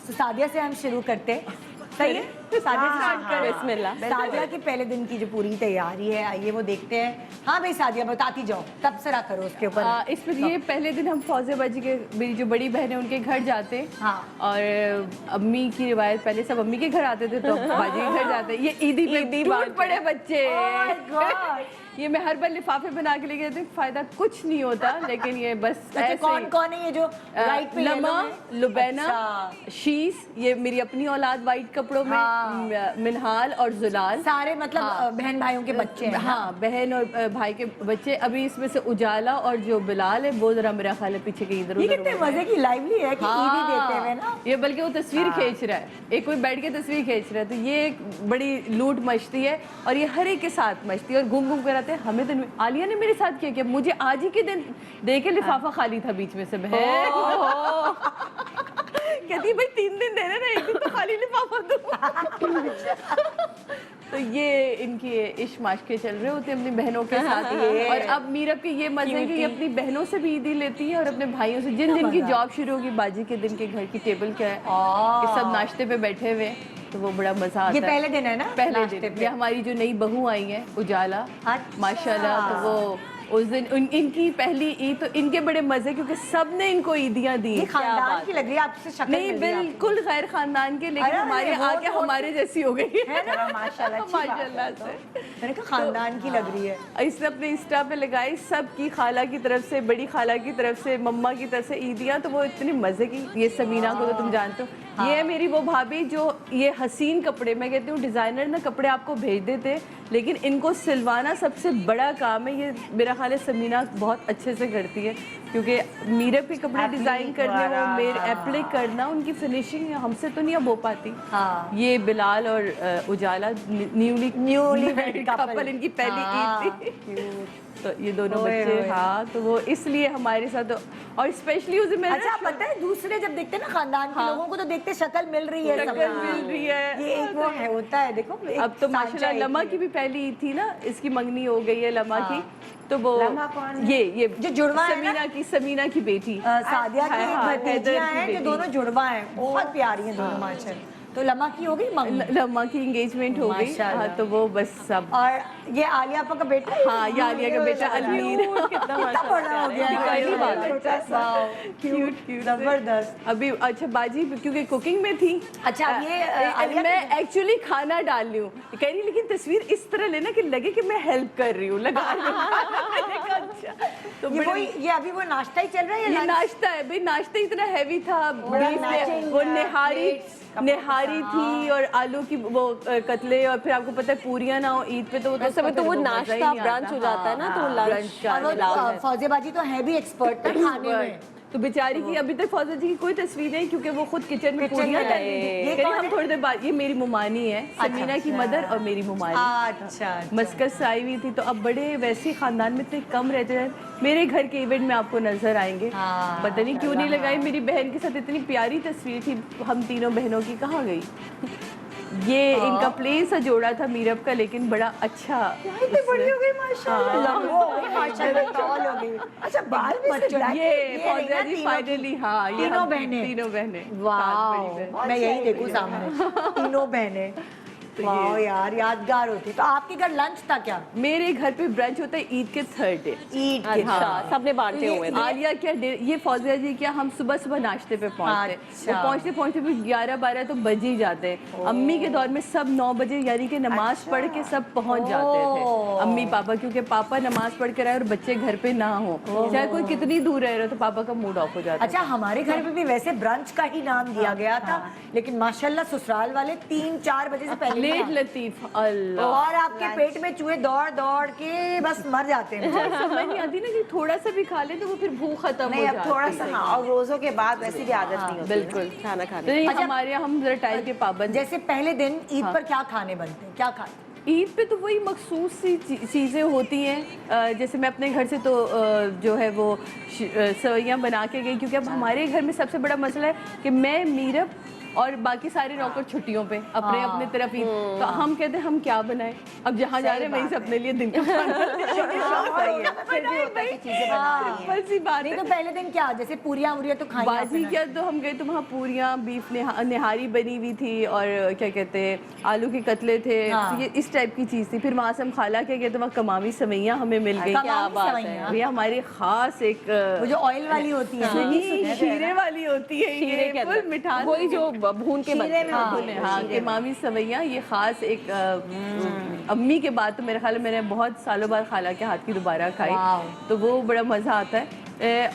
तो सादिया से हम शुरू करते हैं। सही है, सादिया से स्टार्ट करें। बिस्मिल्लाह। सादिया की पहले दिन की जो पूरी तैयारी है, आइए वो देखते हैं। हाँ भाई सादिया बताती जाओ, तबसरा करो उसके ऊपर। इसमें ये पहले दिन हम फौजिया बाजी के, मेरी जो बड़ी बहन है उनके घर जाते हैं। हाँ। और अम्मी की रिवायत, पहले सब अम्मी के घर आते थे, तो बाजी के घर जाते हैं। ये ईदी पे टूट पड़े बच्चे। ये मैं हर बार लिफाफे बना के लेके, फायदा कुछ नहीं होता, लेकिन ये बस ऐसे। कौन कौन है ये जो राइट पे? लमा, लुबैना, शीस, ये मेरी अपनी औलाद वाइट कपड़ों में, मिनहाल और जुलाल, सारे मतलब बहन भाइयों के बच्चे हैं। हाँ, बहन और भाई के बच्चे। अभी इसमें से उजाला और जो बिलाल है वो जरा मेरा ख्याल है पीछे के इधर उधर। कितने मजे की लाइवली है कि ईदी देते हुए ना। ये बल्कि वो तस्वीर खींच रहा है, एक कोई बैठ के तस्वीर खींच रहा है, तो ये एक बड़ी लूट मचती है और ये हर एक के साथ मचती है और घूम घूम कर आते हैं। हमें तो आलिया ने मेरे साथ किया, मुझे आज ही के दिन देखे लिफाफा खाली था बीच में से, बहन कहती भाई 3 दिन देने ना, एक दिन तो खाली लिफाफा दो। तो ये इनकी इश्क माश्के चल रहे होते हैं अपनी बहनों के साथ। और अब मीरब के ये मजे हैं कि अपनी बहनों से भी ईदी लेती है और अपने भाइयों से। जिन जिनकी जॉब शुरू होगी, बाजी के दिन के घर की टेबल क्या है कि सब नाश्ते पे बैठे हुए, तो वो बड़ा मजा आता है। ये पहले दिन है ना? पहले दिन। ये हमारी जो नई बहू आई है उजाला, माशाल्लाह, तो वो उस दिन इनकी पहली ईद, तो इनके बड़े मजे, क्योंकि सब ने इनको ईदियां दी। खानदान की लग रही है आपसे शक्ल। नहीं, बिल्कुल गैर खानदान के, लेकिन हमारे आके हमारे जैसी हो गई है ना, माशाल्लाह माशाल्लाह से। मैंने कहा खानदान की लग रही है। इसने अपने इंस्टा पे लगाई सबकी, खाला की तरफ से, बड़ी खाला की तरफ से, मम्मा की तरफ से ईदियां, तो वो इतनी मजे की। ये समीना को तो तुम जानते हो, ये है मेरी वो भाभी जो ये हसीन कपड़े, मैं कहती हूँ डिजाइनर ना कपड़े आपको भेज देते, लेकिन इनको सिलवाना सबसे बड़ा काम है। ये मेरा ख्याल है समीना बहुत अच्छे से करती है, क्योंकि मीरब के कपड़े डिजाइन करने, वो मेरे एप्लिक करना, उनकी फिनिशिंग हमसे तो नहीं अब हो पाती। ये बिलाल और उजाला न्यूली कपल, इनकी पहली ईद थी, तो ये दोनों बच्चे। हाँ, तो वो इसलिए हमारे साथ, और स्पेशली उस दिन मैं, अच्छा पता है दूसरे जब देखते ना खानदान के लोगों को, तो देखते शक्ल मिल रही है, शक्ल मिल रही है, ये एक वो है होता है। देखो अब तो माशाल्लाह लमा की भी पहली ईद थी ना, इसकी मंगनी हो गई है लमा की, तो वो ये जो जुड़वा है समीना की बेटी सादिया की भतीजियां हैं, जो दोनों जुड़वा हैं, बहुत प्यारी हैं दोनों माशाल्लाह। तो लम्मा की हो गई, लम्मा की एंगेजमेंट हो गई। हाँ, तो वो बस सब। और ये आलिया आपा का बेटा? हाँ, ये आलिया का बेटा अलमीर, कितना बड़ा हो गया है, क्यूट क्यूट जबरदस्त। अभी अच्छा बाजी क्योंकि कुकिंग में थी। अच्छा, ये मैं एक्चुअली खाना डाल रही हूँ, कह रही लेकिन तस्वीर इस तरह लेना कि लगे कि मैं हेल्प कर रही हूँ, लगा तो ये अभी वो नाश्ता ही चल रहा है? ये नाश्ता है भाई, नाश्ता इतना हैवी था, वो निहारी थी और आलू की वो कतले, और फिर आपको पता है पूरियां ना हो ईद पे, तो वो नाश्ता ब्रंच हो जाता है ना, तो लंच। फौजिया बाजी तो है भी एक्सपर्ट खाने में, तो बेचारी की अभी तक फौजिया जी की कोई तस्वीर नहीं, क्योंकि वो खुद किचन में पूरियां तल रही थी। हम थोड़ी देर बाद, ये मेरी मुमानी है, समीना की मदर और मेरी मुमानी। अच्छा, मस्कत से आई हुई थी, तो अब बड़े वैसे खानदान में इतने कम रहते हैं। मेरे घर के इवेंट में आपको नजर आएंगे, पता नहीं क्यों नहीं लगाई। मेरी बहन के साथ इतनी प्यारी तस्वीर थी हम तीनों बहनों की, कहाँ गई? ये इनका प्लेन सा जोड़ा था मीरब का, लेकिन बड़ा अच्छा, बड़ी हो गई माशाल्लाह, टॉल हो गई। अच्छा, बाल भी ये फौजिया जी फाइनली, हाँ, ये तीनों बहनें। वाह, मैं यही देखूं सामने, तीनों बहनें। वाह यार, यादगार होती। तो आपके घर लंच था क्या? मेरे घर पे ब्रंच होता है ईद के थर्ड डे। ईद के सबने बांटे हुए। आलिया क्या, ये फौजिया जी क्या, हम सुबह सुबह नाश्ते पे पहुंचते, वो पहुंचते पहुंचते भी 11-12 तो बज ही जाते हैं। अम्मी के दौर में सब 9 बजे यानी कि नमाज पढ़ के सब पहुंच जाते थे, अम्मी पापा, क्योंकि पापा नमाज पढ़ के रहे और बच्चे घर पे ना हो, चाहे कोई कितनी दूर रह रहा, तो पापा का मूड ऑफ हो जाता। अच्छा, हमारे घर पे भी वैसे ब्रंच का ही नाम दिया गया था, लेकिन माशाल्लाह ससुराल वाले 3-4 बजे से पहले लेट लतीफ, अल्लाह, और आपके पेट में चूहे दौड़ दौड़ के बस मर जाते हैं। समझ नहीं आती ना कि थोड़ा सा भी खा ले तो वो फिर भूख खत्म हो जाती है। थोड़ा सा, हाँ, और रोजों के बाद वैसे भी आदत नहीं होती बिल्कुल खाना खाने। तो हमारे यहाँ हम जरा टाइम के पाबंद। जैसे पहले दिन ईद पर क्या खाने बनते हैं, क्या खाते? ईद पे तो वही मखसूस सी चीज़ें होती हैं। जैसे मैं अपने घर से तो जो है वो सेवइयाँ बना के गई, क्योंकि अब हमारे घर में सबसे बड़ा मसला है कि मैं मीरब और बाकी सारे नौकर छुट्टियों पे अपने अपने तरफ ईद। तो हम कहते हैं हम क्या बनाएं, अब जहाँ जा रहे हैं वहीं से अपने लिए दिन का सिंपल सी बात नहीं है। तो पहले दिन क्या, जैसे पूरियां तो खाई बाजी क्या, तो हम गए तो वहाँ पूरियाँ, बीफ निहारी बनी हुई थी और क्या कहते हैं आलू के कतले थे, हाँ। ये इस टाइप की चीज़ थी। फिर वहाँ से हम खाला के गए तो वहाँ कमावी सवैयाँ हमें मिल गई। क्या बात है। ये हमारी खास एक वो जो ऑयल वाली होती है नहीं, शीरे वाली होती है, शीरे ये के फुल अंदर मिठास वही जो भून के बनते हैं। हाँ के मामी सवैयाँ, ये खास एक अम्मी के बाद तो मेरे ख्याल में मैंने बहुत सालों बाद खाला के हाथ की दोबारा खाई, तो वो बड़ा मज़ा आता है।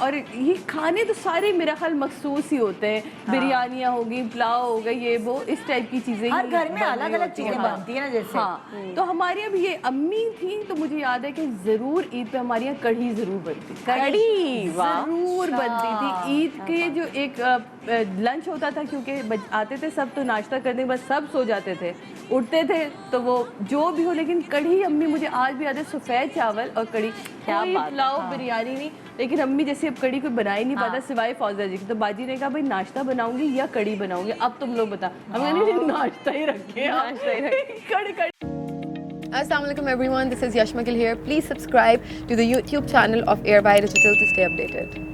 और ये खाने तो सारे मेरा ख्याल मखसूस ही होते हैं, बिरयानियाँ हो गई, पुलाव हो गई, ये वो इस टाइप की चीज़ें हर घर में अलग अलग चीजें बनती है ना जैसे। हाँ तो हमारे अब ये अम्मी थी तो मुझे याद है कि ज़रूर ईद पे हमारे यहाँ कढ़ी ज़रूर बनती थी, कढ़ी ज़रूर बनती थी। ईद के जो एक लंच होता था, क्योंकि आते थे सब तो नाश्ता करने के बाद सब सो जाते थे, उठते थे तो वो जो भी हो, लेकिन कढ़ी अम्मी मुझे आज भी याद है, सफ़ेद चावल और कढ़ी, कोई पुलाव बिरयानी नहीं। लेकिन अम्मी जैसे अब कढ़ी कोई बना ही नहीं पाता सिवाय फौजा जी की, तो बाजी ने कहा भाई नाश्ता बनाऊंगी या कढ़ी बनाऊंगी, अब तुम लोग बता। हमने नाश्ता ही रखे, कढ़ी। Assalamualaikum everyone, this is Yashma Gill here. Please subscribe to the YouTube channel of Airby Digital to stay updated.